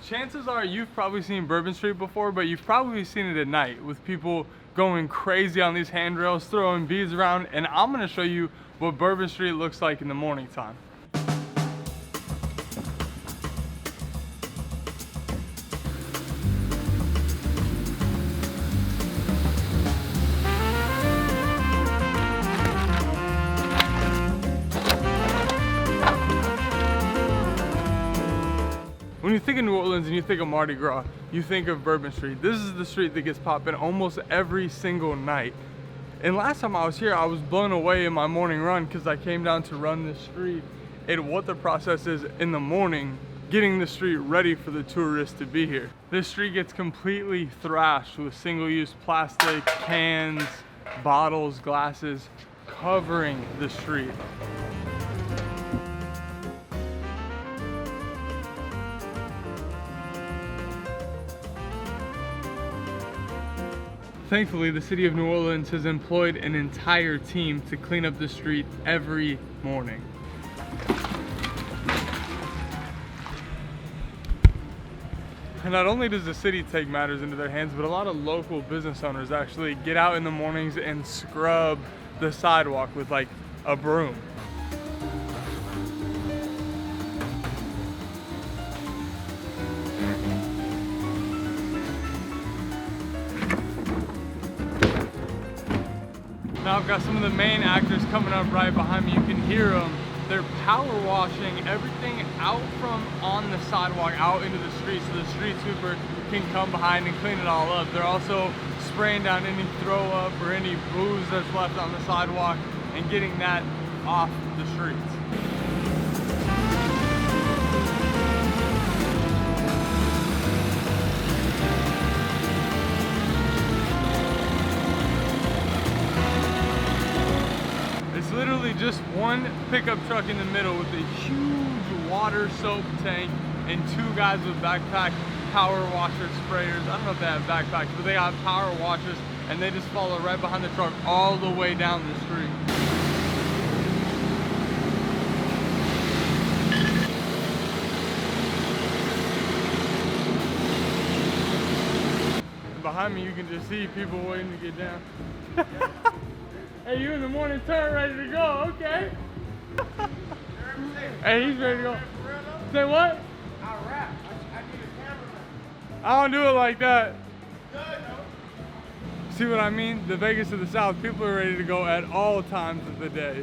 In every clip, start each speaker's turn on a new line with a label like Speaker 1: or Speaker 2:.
Speaker 1: Chances are you've probably seen Bourbon Street before, but you've probably seen it at night with people going crazy on these handrails, throwing beads around, and I'm gonna show you what Bourbon Street looks like in the morning time. When you think of New Orleans and you think of Mardi Gras, you think of Bourbon Street. This is the street that gets popping almost every single night. And last time I was here, I was blown away in my morning run because I came down to run this street and what the process is in the morning, getting the street ready for the tourists to be here. This street gets completely thrashed with single-use plastic, cans, bottles, glasses, covering the street. Thankfully, the city of New Orleans has employed an entire team to clean up the street every morning. And not only does the city take matters into their hands, but a lot of local business owners actually get out in the mornings and scrub the sidewalk with like a broom. Now I've got some of the main actors coming up right behind me. You can hear them. They're power washing everything out from on the sidewalk out into the street so the street sweeper can come behind and clean it all up. They're also spraying down any throw up or any booze that's left on the sidewalk and getting that off the streets. Literally just one pickup truck in the middle with a huge water soap tank and two guys with backpack power washer sprayers. I don't know if they have backpacks, but they got power washers and they just follow right behind the truck all the way down the street. And behind me you can just see people waiting to get down. Hey, you in the morning turn ready to go, okay? Hey, he's ready to go. Say what?
Speaker 2: I'll rap. I need a cameraman.
Speaker 1: I don't do it like that. See what I mean? The Vegas of the South, people are ready to go at all times of the day.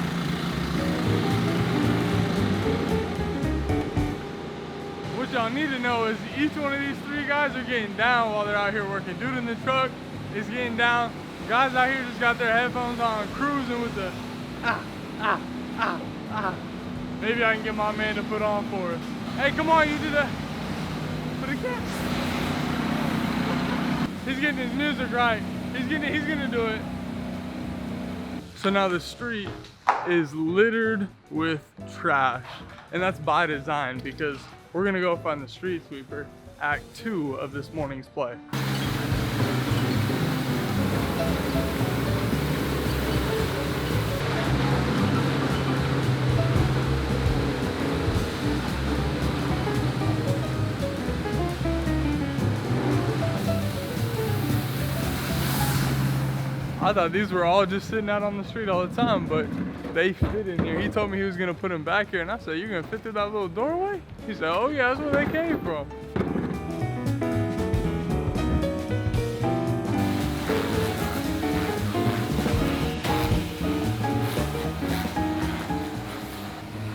Speaker 1: What y'all need to know is each one of these three guys are getting down while they're out here working. Dude in the truck is getting down. Guys out here just got their headphones on, cruising with the Maybe I can get my man to put on for us. Hey, come on, you do that. Put a cat. He's getting his music right. He's gonna do it. So now the street is littered with trash, and that's by design because we're gonna go find the street sweeper, act 2 of this morning's play. I thought these were all just sitting out on the street all the time, but they fit in here. He told me he was gonna put them back here, and I said, "You're gonna fit through that little doorway?" He said, "Oh yeah, that's where they came from."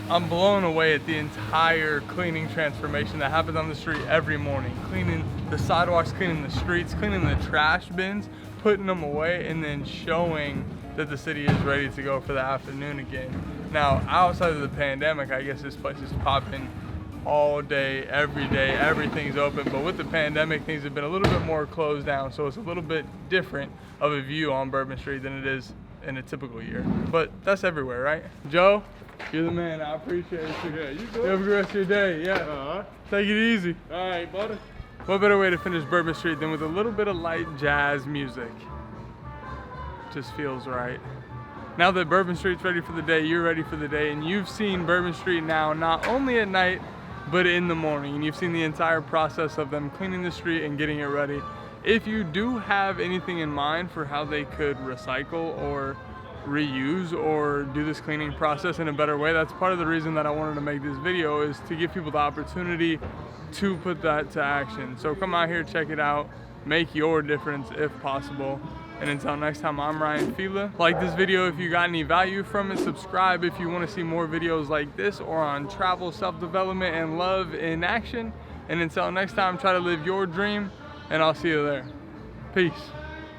Speaker 1: I'm blown away at the entire cleaning transformation that happens on the street every morning. Cleaning the sidewalks, cleaning the streets, cleaning the trash bins, putting them away, and then showing that the city is ready to go for the afternoon again. Now, outside of the pandemic, I guess this place is popping all day, every day, everything's open. But with the pandemic, things have been a little bit more closed down, so it's a little bit different of a view on Bourbon Street than it is in a typical year. But that's everywhere, right? Joe, you're the man. I appreciate you.
Speaker 2: Yeah, you good?
Speaker 1: You have a good rest of your day. Yeah. Take it easy.
Speaker 2: All right, buddy.
Speaker 1: What better way to finish Bourbon Street than with a little bit of light jazz music? Just feels right. Now that Bourbon Street's ready for the day, you're ready for the day, and you've seen Bourbon Street now not only at night, but in the morning. And you've seen the entire process of them cleaning the street and getting it ready. If you do have anything in mind for how they could recycle or reuse or do this cleaning process in a better way, that's part of the reason that I wanted to make this video, is to give people the opportunity to put that to action. So come out here, check it out, make your difference if possible. And until next time, I'm Ryan Fila. Like this video if you got any value from it. Subscribe if you want to see more videos like this or on travel, self-development, and love in action. And until next time, try to live your dream, and I'll see you there. Peace.